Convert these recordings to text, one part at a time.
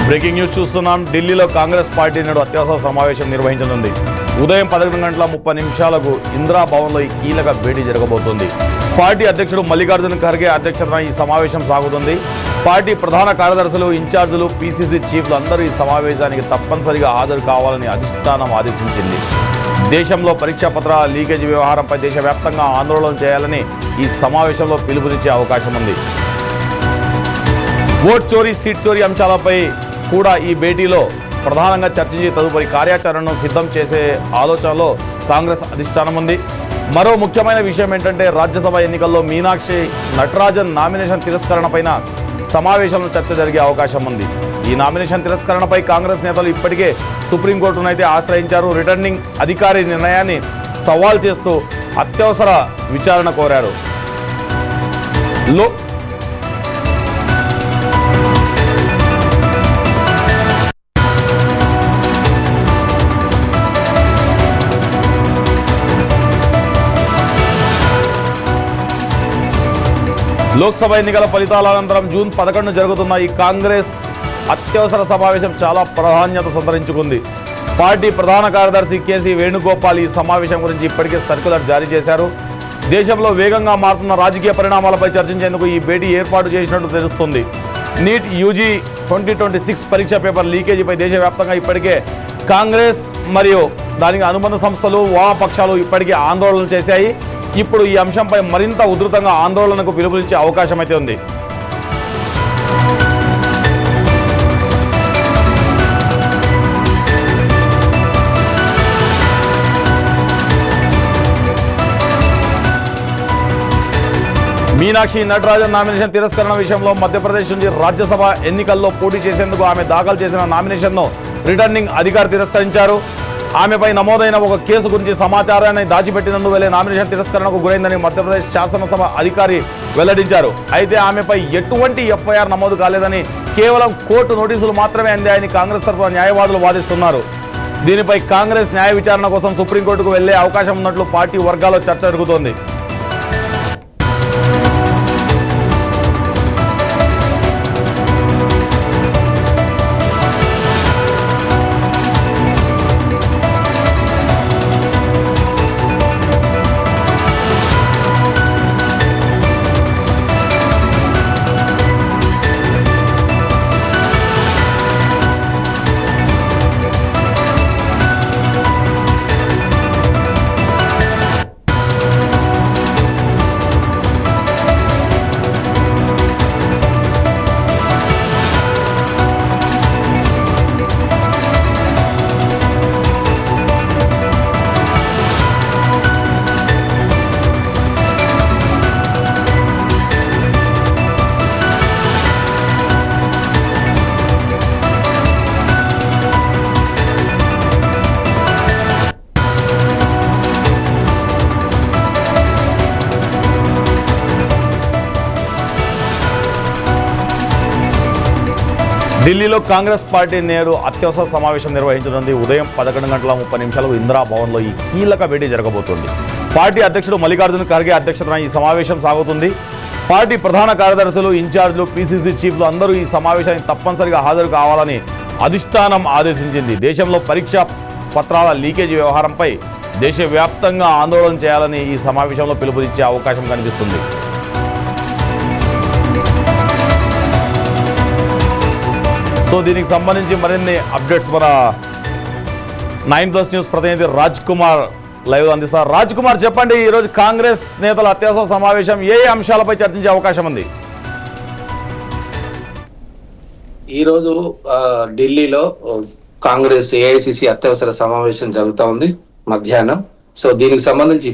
Breaking news చూస్తున్నాం. ఢిల్లీలో Congress party నేడు అత్యవసర సమావేశం నిర్వహించనుంది. ఉదయం 11:30 ఇందిరా భవన్లో ఈ కీలక భేటీ జరగబోతోంది. పార్టీ అధ్యక్షుడు మల్లికార్జున ఖర్గే అధ్యక్షతన ఈ సమావేశం సాగుతుంది. పార్టీ ప్రధాన కార్యదర్శులు, ఇన్ఛార్జీలు, పీసీసీ చీఫ్లు అందరూ ఈ సమావేశానికి తప్పనిసరిగా హాజరు కావాలని అధిష్టానం ఆదేశించింది. దేశంలో పరీక్షా పత్రాల లీకేజీ వ్యవహారంపై దేశవ్యాప్తంగా ఆందోళన చేయాలని ఈ సమావేశంలో పిలుపునిచ్చే అవకాశం ఉంది. ఓట్ చోరీ, సీట్ చోరీ అంశాలపై కూడా ఈ భేటీలో ప్రధానంగా చర్చించి తదుపరి కార్యాచరణను సిద్ధం చేసే ఆలోచనలో కాంగ్రెస్ అధిష్టానం ఉంది. మరో ముఖ్యమైన విషయం ఏంటంటే రాజ్యసభ ఎన్నికల్లో మీనాక్షి నటరాజన్ నామినేషన్ తిరస్కరణపైన సమావేశంలో చర్చ జరిగే అవకాశం ఉంది. ఈ నామినేషన్ తిరస్కరణపై కాంగ్రెస్ నేతలు ఇప్పటికే సుప్రీంకోర్టునైతే ఆశ్రయించారు. రిటర్నింగ్ అధికారి నిర్ణయాన్ని సవాల్ చేస్తూ అత్యవసర విచారణ కోరారు. లోక్సభ ఎన్నికల ఫలితాల అనంతరం జూన్ 11 జరుగుతున్న ఈ కాంగ్రెస్ అత్యవసర సమావేశం చాలా ప్రాధాన్యత సంతరించుకుంది. పార్టీ ప్రధాన కార్యదర్శి కేసీ వేణుగోపాల్ ఈ సమావేశం గురించి ఇప్పటికే సర్క్యులర్ జారీ చేశారు. దేశంలో వేగంగా మారుతున్న రాజకీయ పరిణామాలపై చర్చించేందుకు ఈ భేటీ ఏర్పాటు చేసినట్టు తెలుస్తుంది. నీట్ యూజీ 2026 పరీక్ష పేపర్ లీకేజీపై దేశవ్యాప్తంగా ఇప్పటికే కాంగ్రెస్ మరియు దానికి అనుబంధ సంస్థలు, వామపక్షాలు ఇప్పటికే ఆందోళనలు చేశాయి. ఇప్పుడు ఈ అంశంపై మరింత ఉధృతంగా ఆందోళనకు పిలుపునిచ్చే అవకాశం అయితే ఉంది. మీనాక్షి నటరాజన్ నామినేషన్ తిరస్కరణ విషయంలో మధ్యప్రదేశ్ నుంచి రాజ్యసభ ఎన్నికల్లో పోటీ చేసేందుకు ఆమె దాఖలు చేసిన నామినేషన్ను రిటర్నింగ్ అధికారి తిరస్కరించారు. ఆమెపై నమోదైన ఒక కేసు గురించి సమాచారాన్ని దాచిపెట్టినందువల్లే నామినేషన్ తిరస్కరణకు గురైందని మధ్యప్రదేశ్ శాసనసభ అధికారి వెల్లడించారు. అయితే ఆమెపై ఎటువంటి ఎఫ్ఐఆర్ నమోదు కాలేదని, కేవలం కోర్టు నోటీసులు మాత్రమే అందాయని కాంగ్రెస్ తరఫున న్యాయవాదులు వాదిస్తున్నారు. దీనిపై కాంగ్రెస్ న్యాయ విచారణ కోసం సుప్రీంకోర్టుకు వెళ్లే అవకాశం ఉన్నట్లు పార్టీ వర్గాల్లో చర్చ జరుగుతోంది. ఢిల్లీలో కాంగ్రెస్ పార్టీ నేడు అత్యవసర సమావేశం నిర్వహించనుంది. ఉదయం 11:30 ఇందిరా భవన్లో ఈ కీలక భేటీ జరగబోతోంది. పార్టీ అధ్యక్షుడు మల్లికార్జున ఖర్గే అధ్యక్షతన ఈ సమావేశం సాగుతుంది. పార్టీ ప్రధాన కార్యదర్శులు, ఇన్ఛార్జీలు, పీసీసీ చీఫ్లు అందరూ ఈ సమావేశానికి తప్పనిసరిగా హాజరు కావాలని అధిష్టానం ఆదేశించింది. దేశంలో పరీక్షా పత్రాల లీకేజీ వ్యవహారంపై దేశవ్యాప్తంగా ఆందోళన చేయాలని ఈ సమావేశంలో పిలుపునిచ్చే అవకాశం కనిపిస్తుంది. సో దీనికి సంబంధించి మరిన్ని అప్డేట్స్ మన 9+ న్యూస్ ప్రతినిధి రాజ్ కుమార్ లైవ్ అందిస్తారు. రాజ్ కుమార్, చెప్పండి, ఈరోజు కాంగ్రెస్ నేతల అత్యవసర సమావేశం ఏ అంశాలపై చర్చించే అవకాశం ఉంది? ఈరోజు ఢిల్లీలో కాంగ్రెస్ ఏఐసిసి అత్యవసర సమావేశం జరుగుతూ ఉంది మధ్యాహ్నం. సో దీనికి సంబంధించి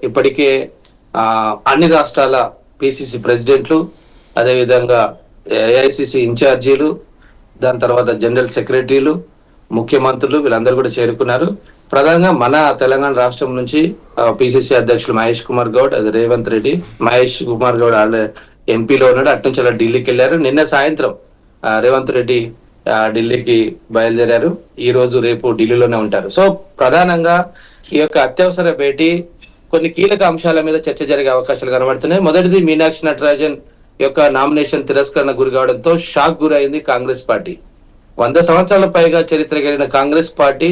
ఇప్పటికే అన్ని రాష్ట్రాల పిసిసి ప్రెసిడెంట్లు, అదేవిధంగా ఏఐసిసి ఇన్ఛార్జీలు, దాని తర్వాత జనరల్ సెక్రటరీలు, ముఖ్యమంత్రులు వీళ్ళందరూ కూడా చేరుకున్నారు. ప్రధానంగా మన తెలంగాణ రాష్ట్రం నుంచి పిసిసి అధ్యక్షులు మహేష్ కుమార్ గౌడ్, అది రేవంత్ రెడ్డి. మహేష్ కుమార్ గౌడ్ ఎంపీలో ఉన్నాడు, అటు నుంచి అలా ఢిల్లీకి వెళ్ళారు. నిన్న సాయంత్రం రేవంత్ రెడ్డి ఢిల్లీకి బయలుదేరారు. ఈ రోజు రేపు ఢిల్లీలోనే ఉంటారు. సో ప్రధానంగా ఈ యొక్క అత్యవసర భేటీ కొన్ని కీలక అంశాల మీద చర్చ జరిగే అవకాశాలు కనబడుతున్నాయి. మొదటిది, మీనాక్షి నటరాజన్ యొక్క నామినేషన్ తిరస్కరణ గురి కావడంతో షాక్ గురైంది కాంగ్రెస్ పార్టీ. 100 సంవత్సరాల పైగా చరిత్ర కలిగిన కాంగ్రెస్ పార్టీ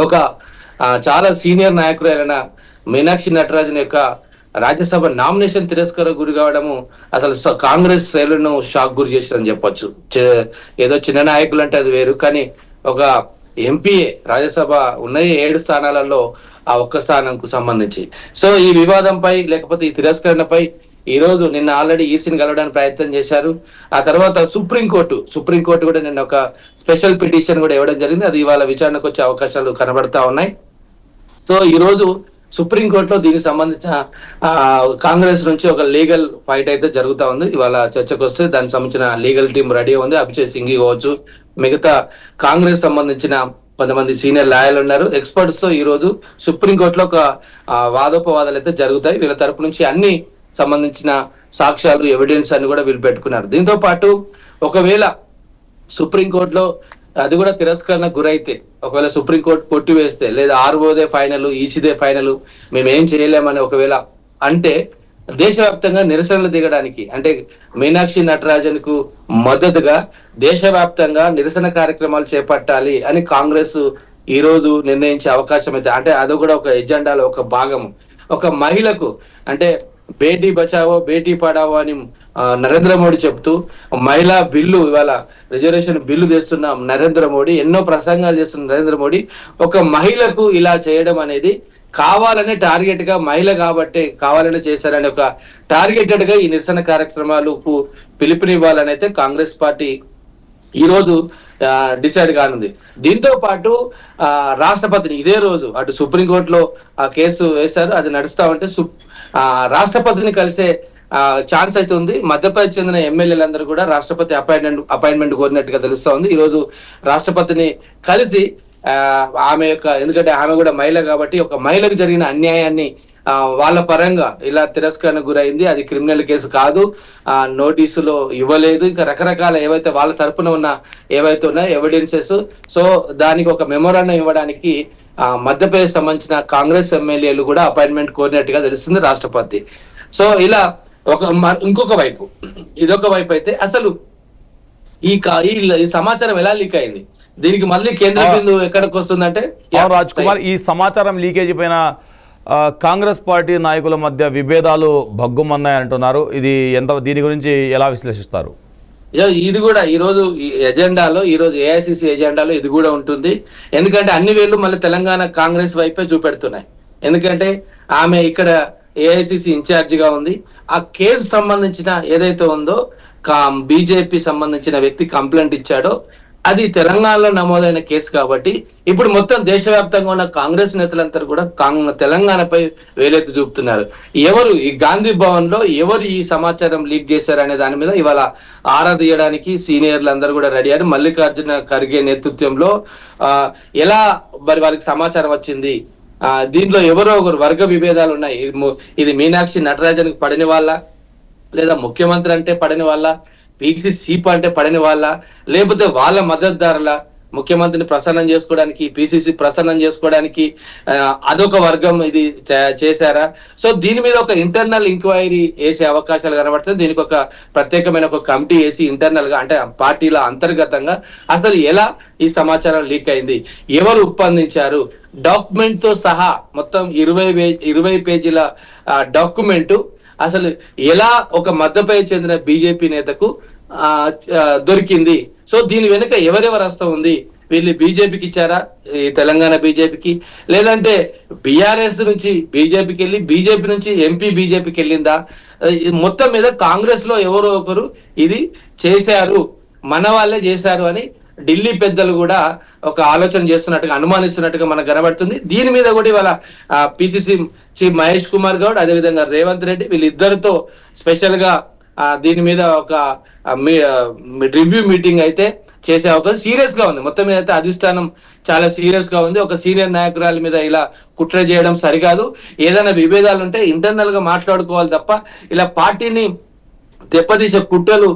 ఒక చాలా సీనియర్ నాయకుడైన మీనాక్షి నటరాజన్ యొక్క రాజ్యసభ నామినేషన్ తిరస్కారం గురి కావడము అసలు కాంగ్రెస్ శ్రేణులను షాక్ గురి చేసిందని చెప్పొచ్చు. ఏదో చిన్న నాయకులు అంటే అది వేరు, కానీ ఒక ఎంపీఏ రాజ్యసభ ఉన్నాయి 7 స్థానాలలో ఆ ఒక్క స్థానంకు సంబంధించి. సో ఈ వివాదంపై లేకపోతే ఈ తిరస్కరణపై ఈ రోజు నిన్న ఆల్రెడీ ఈసీని కలవడానికి ప్రయత్నం చేశారు. ఆ తర్వాత సుప్రీంకోర్టు కూడా నిన్న ఒక స్పెషల్ పిటిషన్ కూడా ఇవ్వడం జరిగింది. అది ఇవాళ విచారణకు వచ్చే అవకాశాలు కనబడతా ఉన్నాయి. సో ఈ రోజు సుప్రీంకోర్టులో దీనికి సంబంధించిన కాంగ్రెస్ నుంచి ఒక లీగల్ ఫైట్ అయితే జరుగుతా ఉంది. ఇవాళ చర్చకు వస్తే దానికి సంబంధించిన లీగల్ టీం రెడీ ఉంది. అభిషేక్ సింఘి కావచ్చు, మిగతా కాంగ్రెస్ సంబంధించిన కొంతమంది సీనియర్ లాయర్లు ఉన్నారు, ఎక్స్పర్ట్స్ తో ఈ రోజు సుప్రీంకోర్టులో ఒక వాదోపవాదాలు అయితే జరుగుతాయి. వీళ్ళ తరపు నుంచి అన్ని సంబంధించిన సాక్ష్యాలు, ఎవిడెన్స్ అన్ని కూడా వీళ్ళు పెట్టుకున్నారు. దీంతో పాటు ఒకవేళ సుప్రీంకోర్టులో అది కూడా తిరస్కరణ గురైతే, ఒకవేళ సుప్రీంకోర్టు కొట్టివేస్తే, లేదా ఆర్ఓదే ఫైనల్, ఈసీదే ఫైనల్, మేమేం చేయలేమని ఒకవేళ అంటే దేశవ్యాప్తంగా నిరసనలు దిగడానికి, అంటే మీనాక్షి నటరాజన్ కు మద్దతుగా దేశవ్యాప్తంగా నిరసన కార్యక్రమాలు చేపట్టాలి అని కాంగ్రెస్ ఈ రోజు నిర్ణయించే అవకాశం అయితే, అంటే అది కూడా ఒక ఎజెండాలో ఒక భాగం. ఒక మహిళకు అంటే బేటీ బచావో బేటీ పడావో అని నరేంద్ర మోడీ చెప్తూ మహిళా బిల్లు, ఇవాళ రిజర్వేషన్ బిల్లు తెస్తున్న నరేంద్ర మోడీ, ఎన్నో ప్రసంగాలు చేస్తున్న నరేంద్ర మోడీ ఒక మహిళకు ఇలా చేయడం అనేది కావాలనే టార్గెట్ గా, మహిళ కాబట్టి కావాలనే చేశారని ఒక టార్గెటెడ్ గా ఈ నిరసన కార్యక్రమాలకు పిలుపునివ్వాలని అయితే కాంగ్రెస్ పార్టీ ఈ రోజు డిసైడ్ కానుంది. దీంతో పాటు రాష్ట్రపతిని ఇదే రోజు అటు సుప్రీంకోర్టులో ఆ కేసు వేశారు, అది నడుస్తా ఉంటే రాష్ట్రపతిని కలిసే ఛాన్స్ అయితే ఉంది. మధ్యప్రదేశ్ చెందిన ఎమ్మెల్యేలందరూ కూడా రాష్ట్రపతి అపాయింట్మెంట్ కోరినట్టుగా తెలుస్తా ఉంది. ఈ రోజు రాష్ట్రపతిని కలిసి ఆమె యొక్క, ఎందుకంటే ఆమె కూడా మహిళ కాబట్టి, ఒక మహిళకు జరిగిన అన్యాయాన్ని వాళ్ళ పరంగా ఇలా తిరస్కరణ గురైంది, అది క్రిమినల్ కేసు కాదు, నోటీసులో ఇవ్వలేదు, ఇంకా రకరకాల ఏవైతే వాళ్ళ తరపున ఉన్న ఏవైతే ఉన్నాయో ఎవిడెన్సెస్, సో దానికి ఒక మెమోరాండం ఇవ్వడానికి మధ్యప్రదేశ్ సంబంధించిన కాంగ్రెస్ ఎమ్మెల్యేలు కూడా అపాయింట్మెంట్ కోరినట్టుగా తెలుస్తుంది రాష్ట్రపతి. సో ఇలా ఇంకొక వైపు, ఇదొక వైపు అయితే అసలు ఈ సమాచారం ఎలా లీక్ అయింది, దీనికి మళ్ళీ కేంద్ర బిందువు ఎక్కడికి వస్తుందంటే, రాజ్ కుమార్, ఈ సమాచారం లీకేజీ పైన కాంగ్రెస్ పార్టీ నాయకుల మధ్య విభేదాలు భగ్గుమన్నాయి అంటున్నారు. దీని గురించి ఎలా విశ్లేషిస్తారు? ఇది కూడా ఈ రోజు ఎజెండాలో, ఈ రోజు ఏఐసిసి ఎజెండాలో ఇది కూడా ఉంటుంది. ఎందుకంటే అన్ని వేళ్ళు మళ్ళీ తెలంగాణ కాంగ్రెస్ వైపే చూపెడుతున్నాయి. ఎందుకంటే ఆమె ఇక్కడ ఏఐసిసి ఇన్ఛార్జ్ గా ఉంది. ఆ కేసు సంబంధించిన ఏదైతే ఉందో బీజేపీ సంబంధించిన వ్యక్తి కంప్లైంట్ ఇచ్చాడో అది తెలంగాణలో నమోదైన కేసు కాబట్టి ఇప్పుడు మొత్తం దేశవ్యాప్తంగా ఉన్న కాంగ్రెస్ నేతలంతా కూడా తెలంగాణపై వేలెత్తి చూపుతున్నారు. ఎవరు ఈ గాంధీ భవన్ లో ఎవరు ఈ సమాచారం లీక్ చేశారు అనే దాని మీద ఇవాళ ఆరా తీయడానికి సీనియర్లు అందరూ కూడా రెడీ అయ్యారు. మల్లికార్జున ఖర్గే నేతృత్వంలో ఎలా మరి వారికి సమాచారం వచ్చింది, దీంట్లో ఎవరో ఒకరు వర్గ విభేదాలు ఉన్నాయి. ఇది మీనాక్షి నటరాజన్ పడని వాళ్ళ, లేదా ముఖ్యమంత్రి అంటే పడని వాళ్ళ, పీసీసీ చీఫ్ అంటే పడని వాళ్ళ, లేకపోతే వాళ్ళ మద్దతుదారుల, ముఖ్యమంత్రిని ప్రసన్నం చేసుకోవడానికి, పిసిసి ప్రసన్నం చేసుకోవడానికి అదొక వర్గం ఇది చేశారా? సో దీని మీద ఒక ఇంటర్నల్ ఎంక్వైరీ వేసే అవకాశాలు కనబడుతుంది. దీనికి ఒక ప్రత్యేకమైన ఒక కమిటీ వేసి ఇంటర్నల్ గా, అంటే పార్టీల అంతర్గతంగా అసలు ఎలా ఈ సమాచారం లీక్ అయింది, ఎవరు ఉప్పందించారు, డాక్యుమెంట్ తో సహా మొత్తం 20 పేజీల డాక్యుమెంట్ అసలు ఎలా ఒక మధ్యప్రదేశ్ చెందిన బీజేపీ నేతకు దొరికింది, సో దీని వెనుక ఎవరెవరు హస్తం ఉంది, వీళ్ళు బీజేపీకి ఇచ్చారా, ఈ తెలంగాణ బీజేపీకి, లేదంటే బీఆర్ఎస్ నుంచి బీజేపీకి వెళ్ళి బీజేపీ నుంచి ఎంపీ బీజేపీకి వెళ్ళిందా, మొత్తం మీద కాంగ్రెస్ లో ఎవరో ఒకరు ఇది చేశారు, మన వాళ్ళే చేశారు అని ఢిల్లీ పెద్దలు కూడా ఒక ఆలోచన చేస్తున్నట్టుగా, అనుమానిస్తున్నట్టుగా మనకు కనబడుతుంది. దీని మీద కూడా ఇవాళ పిసిసి చీఫ్ మహేష్ కుమార్ గౌడ్, అదేవిధంగా రేవంత్ రెడ్డి, వీళ్ళిద్దరితో స్పెషల్ గా దీని మీద ఒక రివ్యూ మీటింగ్ అయితే చేసే అవకాశం సీరియస్ గా ఉంది. మొత్తం మీద అయితే అధిష్టానం చాలా సీరియస్ గా ఉంది. ఒక సీనియర్ నాయకురాల మీద ఇలా కుట్ర చేయడం సరికాదు, ఏదైనా విభేదాలు ఉంటే ఇంటర్నల్ గా మాట్లాడుకోవాలి తప్ప ఇలా పార్టీని దెబ్బతీసే కుట్రలు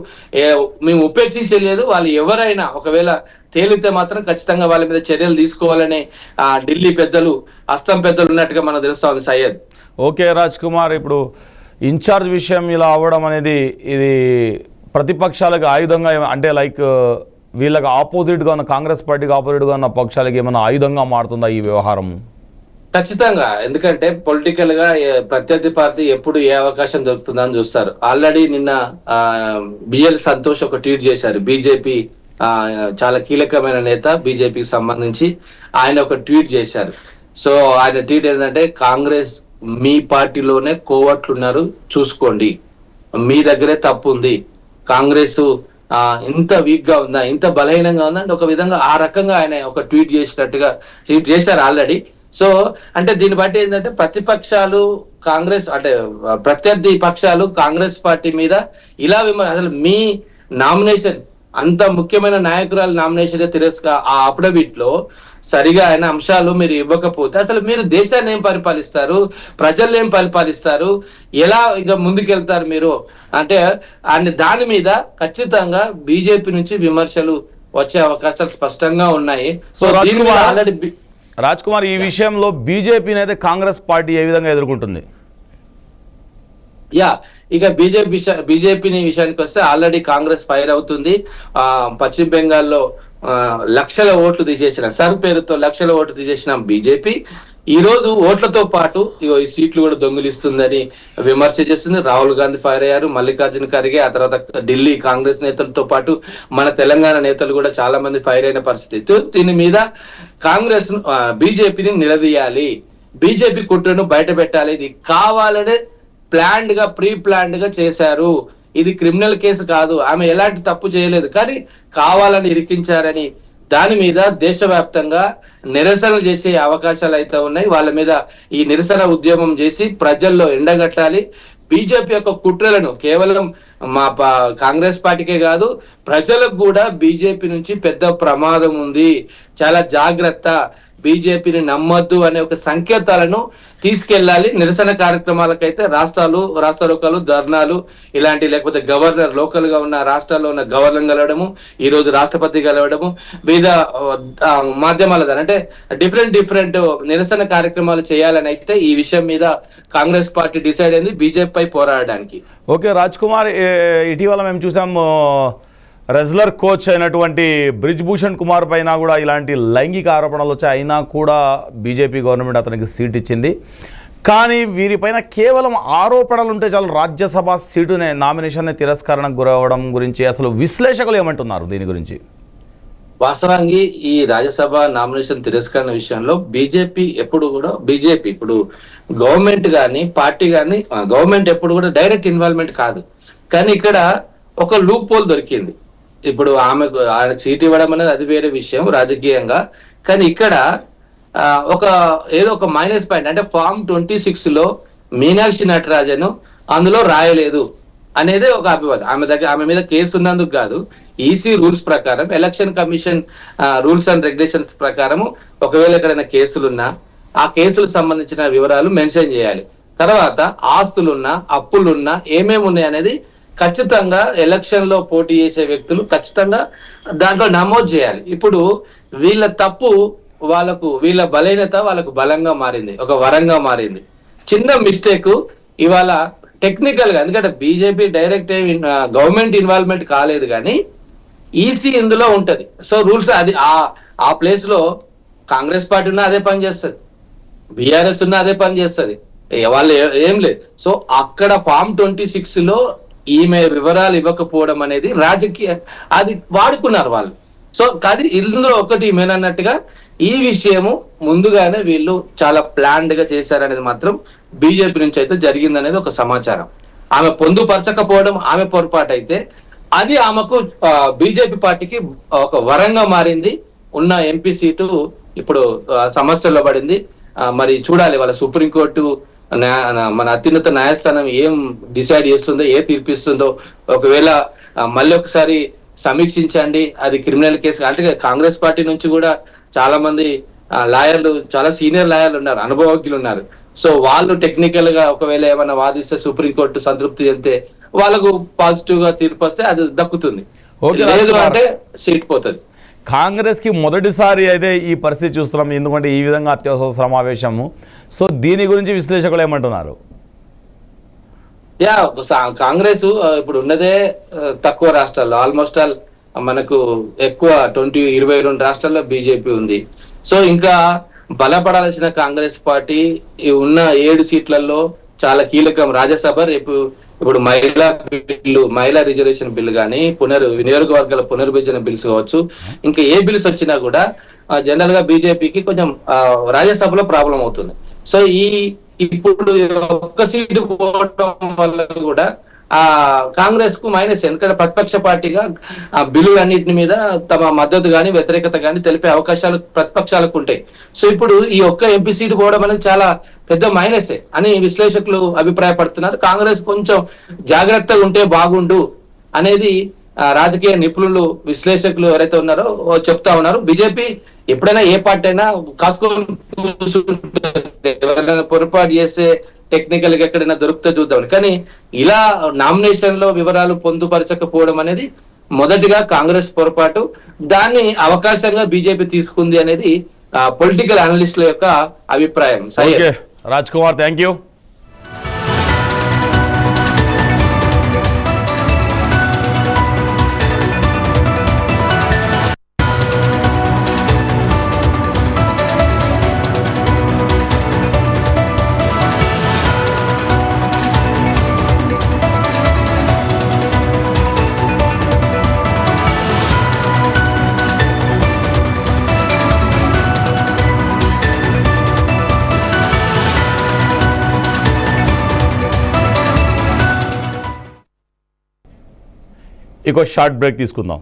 మేము ఉపేక్షించలేదు. వాళ్ళు ఎవరైనా ఒకవేళ తేలితే మాత్రం ఖచ్చితంగా వాళ్ళ మీద చర్యలు తీసుకోవాలనే ఢిల్లీ పెద్దలు, అస్తం పెద్దలు ఉన్నట్టుగా మనకు తెలుస్తా ఉంది. సయ్యద్, ఓకే రాజ్ కుమార్, ఇప్పుడు ఇన్ఛార్జ్ విషయం ఇలా అవ్వడం అనేది ఇది ప్రతిపక్షాలకు ఆయుధంగా, అంటే లైక్ వీళ్ళకి ఆపోజిట్గా ఉన్న కాంగ్రెస్ పార్టీకి ఆపోజిట్గా ఉన్న పక్షాలకి ఏమైనా ఆయుధంగా మారుతుందా ఈ వ్యవహారం? ఖచ్చితంగా. ఎందుకంటే పొలిటికల్ గా ప్రత్యర్థి పార్టీ ఎప్పుడు ఏ అవకాశం దొరుకుతుందని చూస్తారు. ఆల్రెడీ నిన్న బిఎల్ సంతోష్ ఒక ట్వీట్ చేశారు. బీజేపీ చాలా కీలకమైన నేత, బీజేపీకి సంబంధించి ఆయన ఒక ట్వీట్ చేశారు. సో ఆయన ట్వీట్ ఏంటంటే, కాంగ్రెస్ మీ పార్టీలోనే కోవట్లున్నారు, చూసుకోండి, మీ దగ్గరే తప్పు ఉంది, కాంగ్రెస్ ఇంత వీక్ గా ఉందా, ఇంత బలహీనంగా ఉందా అంటే ఒక విధంగా ఆ రకంగా ఆయన ఒక ట్వీట్ చేశారు ఆల్రెడీ. సో అంటే దీన్ని బట్టి ఏంటంటే ప్రతిపక్షాలు కాంగ్రెస్ అంటే ప్రత్యర్థి పక్షాలు కాంగ్రెస్ పార్టీ మీద ఇలా అసలు మీ నామినేషన్, అంత ముఖ్యమైన నాయకురాలు నామినేషన్ ఆ అఫిడవిట్ లో సరిగా ఆయన అంశాలు మీరు ఇవ్వకపోతే అసలు మీరు దేశాన్ని ఏం పరిపాలిస్తారు, ప్రజల్ని ఏం పరిపాలిస్తారు, ఎలా ఇక ముందుకెళ్తారు మీరు అంటే దాని మీద ఖచ్చితంగా బీజేపీ నుంచి విమర్శలు వచ్చే అవకాశాలు స్పష్టంగా ఉన్నాయి. సో ఆల్రెడీ రాజ్ కుమార్, ఈ విషయంలో బీజేపీని అయితే కాంగ్రెస్ పార్టీ ఏ విధంగా ఎదుర్కొంటుంది? ఇక బీజేపీని విషయానికి వస్తే ఆల్రెడీ కాంగ్రెస్ ఫైర్ అవుతుంది. పశ్చిమ బెంగాల్లో లక్షల ఓట్లు తీసేసిన, సర్ పేరుతో లక్షల ఓట్లు తీసేసిన బీజేపీ ఈ రోజు ఓట్లతో పాటు ఈ సీట్లు కూడా దొంగిలిస్తుందని విమర్శ చేస్తుంది. రాహుల్ గాంధీ ఫైర్ అయ్యారు, మల్లికార్జున ఖర్గే, ఆ తర్వాత ఢిల్లీ కాంగ్రెస్ నేతలతో పాటు మన తెలంగాణ నేతలు కూడా చాలా మంది ఫైర్ అయిన పరిస్థితి. దీని మీద కాంగ్రెస్ బీజేపీని నిలదీయాలి, బీజేపీ కుట్రను బయట పెట్టాలి. ఇది కావాలనే ప్రీ ప్లాన్డ్ గా చేశారు. ఇది క్రిమినల్ కేసు కాదు, ఆమె ఎలాంటి తప్పు చేయలేదు, కానీ కావాలని ఇరికించారని దాని మీద దేశవ్యాప్తంగా నిరసనలు చేసే అవకాశాలు అయితే ఉన్నాయి. వాళ్ళ మీద ఈ నిరసన ఉద్యమం చేసి ప్రజల్లో ఎండగట్టాలి. బీజేపీ యొక్క కుట్రలను కేవలం మా కాంగ్రెస్ పార్టీకే కాదు, ప్రజలకు కూడా బీజేపీ నుంచి పెద్ద ప్రమాదం ఉంది, చాలా జాగ్రత్త, బీజేపీని నమ్మొద్దు అనే ఒక సంకేతాలను తీసుకెళ్లాలి. నిరసన కార్యక్రమాలకైతే రాష్ట్రాలు ధర్నాలు ఇలాంటి, లేకపోతే గవర్నర్ లోకల్ గా ఉన్న రాష్ట్రాల్లో ఉన్న గవర్నర్ కలవడము, ఈ రోజు రాష్ట్రపతి కలవడము, వివిధ మాధ్యమాల ద్వారా అంటే డిఫరెంట్ నిరసన కార్యక్రమాలు చేయాలని అయితే ఈ విషయం మీద కాంగ్రెస్ పార్టీ డిసైడ్ అయింది బీజేపీ పై పోరాడడానికి. ఓకే రాజ్ కుమార్, ఇటీవల మేము చూసాం రెజ్లర్ కోచ్ అయినటువంటి బ్రిజ్ భూషణ్ కుమార్ పైన కూడా ఇలాంటి లైంగిక ఆరోపణలు వచ్చాయి. అయినా కూడా బీజేపీ గవర్నమెంట్ అతనికి సీట్ ఇచ్చింది. కానీ వీరిపైన కేవలం ఆరోపణలు ఉంటే చాలు రాజ్యసభ సీటునే నామినేషన్ని తిరస్కరణకు గురవడం గురించి అసలు విశ్లేషకులు ఏమంటున్నారు దీని గురించి? వాస్తవానికి ఈ రాజ్యసభ నామినేషన్ తిరస్కరణ విషయంలో బీజేపీ ఇప్పుడు గవర్నమెంట్ కానీ పార్టీ కానీ, గవర్నమెంట్ ఎప్పుడు కూడా డైరెక్ట్ ఇన్వాల్వ్మెంట్ కాదు, కానీ ఇక్కడ ఒక లూప్ హోల్ దొరికింది. ఇప్పుడు ఆయనకు సీట్ ఇవ్వడం అనేది అది వేరే విషయం రాజకీయంగా, కానీ ఇక్కడ ఏదో ఒక మైనస్ పాయింట్ అంటే ఫామ్ 26 లో మీనాక్షి నటరాజన్ అందులో రాయలేదు అనేది ఒక అభివాదం. ఆమె మీద కేసు ఉన్నందుకు కాదు, ఈసీ రూల్స్ ప్రకారం, election commission rules and regulations ప్రకారము ఒకవేళ ఎక్కడైనా కేసులున్నా ఆ కేసులకు సంబంధించిన వివరాలు మెన్షన్ చేయాలి. తర్వాత ఆస్తులున్నా అప్పులున్నా ఏమేమి ఉన్నాయి అనేది ఖచ్చితంగా ఎలక్షన్ లో పోటీ చేసే వ్యక్తులు ఖచ్చితంగా దాంట్లో నమోదు చేయాలి. ఇప్పుడు వీళ్ళ తప్పు వీళ్ళ బలహీనత వాళ్ళకు బలంగా మారింది, ఒక వరంగా మారింది. చిన్న మిస్టేక్ ఇవాళ టెక్నికల్ గా, ఎందుకంటే బీజేపీ డైరెక్ట్ గవర్నమెంట్ ఇన్వాల్వ్మెంట్ కాలేదు, కానీ ఈసీ ఇందులో ఉంటది. సో రూల్స్ అది ఆ ప్లేస్ లో కాంగ్రెస్ పార్టీ ఉన్నా అదే పని చేస్తుంది, బీఆర్ఎస్ ఉన్నా అదే పని చేస్తుంది, వాళ్ళు ఏం లేదు. సో అక్కడ ఫామ్ 26 లో ఈమె వివరాలు ఇవ్వకపోవడం అనేది రాజకీయ, అది వాడుకున్నారు వాళ్ళు. సో కాదు ఇందులో ఒకటి ఈమెనన్నట్టుగా ఈ విషయము ముందుగానే వీళ్ళు చాలా ప్లాన్డ్ గా చేశారనేది మాత్రం బీజేపీ నుంచి అయితే జరిగిందనేది ఒక సమాచారం. ఆమె పొందుపరచకపోవడం ఆమె పొరపాటు అయితే అది ఆమెకు బీజేపీ పార్టీకి ఒక వరంగా మారింది. ఉన్న ఎంపీ సీటు ఇప్పుడు సమస్యల్లో పడింది. మరి చూడాలి వాళ్ళ సుప్రీంకోర్టు మన అత్యున్నత న్యాయస్థానం ఏం డిసైడ్ చేస్తుందో, ఏ తీర్పిస్తుందో. ఒకవేళ మళ్ళీ ఒకసారి సమీక్షించండి, అది క్రిమినల్ కేసు అంటే కాంగ్రెస్ పార్టీ నుంచి కూడా చాలా మంది లాయర్లు, చాలా సీనియర్ లాయర్లు ఉన్నారు, అనుభవజ్ఞులు ఉన్నారు. సో వాళ్ళు టెక్నికల్ గా ఒకవేళ ఏమైనా వాదిస్తే సుప్రీంకోర్టు సంతృప్తి చెందితే వాళ్ళకు పాజిటివ్ గా తీర్పు వస్తే అది దక్కుతుంది, లేదు అంటే సీట్ పోతుంది. కాంగ్రెస్కి మొదటిసారి అయితే ఈ పరిస్థితి చూస్తున్నాం, ఎందుకంటే ఈ విధంగా అత్యవసర సమావేశము. సో దీని గురించి విశ్లేషకులు ఏమంటున్నారు? కాంగ్రెస్ ఇప్పుడు ఉన్నదే తక్కువ రాష్ట్రాల్లో, ఆల్మోస్ట్ ఆల్ మనకు ఎక్కువ 22 రాష్ట్రాల్లో బీజేపీ ఉంది. సో ఇంకా బలపడాల్సిన కాంగ్రెస్ పార్టీ ఈ ఉన్న 7 సీట్లలో చాలా కీలకం. రాజ్యసభ రేపు ఇప్పుడు మహిళా రిజర్వేషన్ బిల్లు కానీ నియోజకవర్గాల పునర్విభజన బిల్స్ కావచ్చు, ఇంకా ఏ బిల్స్ వచ్చినా కూడా జనరల్ గా బీజేపీకి కొంచెం రాజ్యసభలో ప్రాబ్లం అవుతుంది. సో ఇప్పుడు ఒక్క సీటు పోవడం వల్ల కూడా కాంగ్రెస్ కు మైనస్, ఎందుకంటే ప్రతిపక్ష పార్టీగా ఆ బిల్లులన్నింటి మీద తమ మద్దతు గాని వ్యతిరేకత గాని తెలిపే అవకాశాలు ప్రతిపక్షాలకు ఉంటాయి. సో ఇప్పుడు ఈ ఒక్క ఎంపీ సీటు పోవడం అనేది చాలా పెద్ద మైనసే అని విశ్లేషకులు అభిప్రాయపడుతున్నారు. కాంగ్రెస్ కొంచెం జాగ్రత్తగా ఉంటే బాగుండు అనేది రాజకీయ నిపుణులు విశ్లేషకులు ఎవరైతే ఉన్నారో చెప్తా ఉన్నారు. బీజేపీ ఎప్పుడైనా ఏ పార్టీ అయినా కాసుకొని ఎవరైనా పొరపాటు చేస్తే టెక్నికల్ గా ఎక్కడైనా దొరికితే చూద్దాం, కానీ ఇలా నామినేషన్ లో వివరాలు పొందుపరచకపోవడం అనేది మొదటిగా కాంగ్రెస్ పొరపాటు. దాన్ని అవకాశంగా బీజేపీ తీసుకుంది అనేది పొలిటికల్ అనలిస్టుల యొక్క అభిప్రాయం. Raj Kumar, thank you. ఇంకో షార్ట్ బ్రేక్ తీసుకుందాం.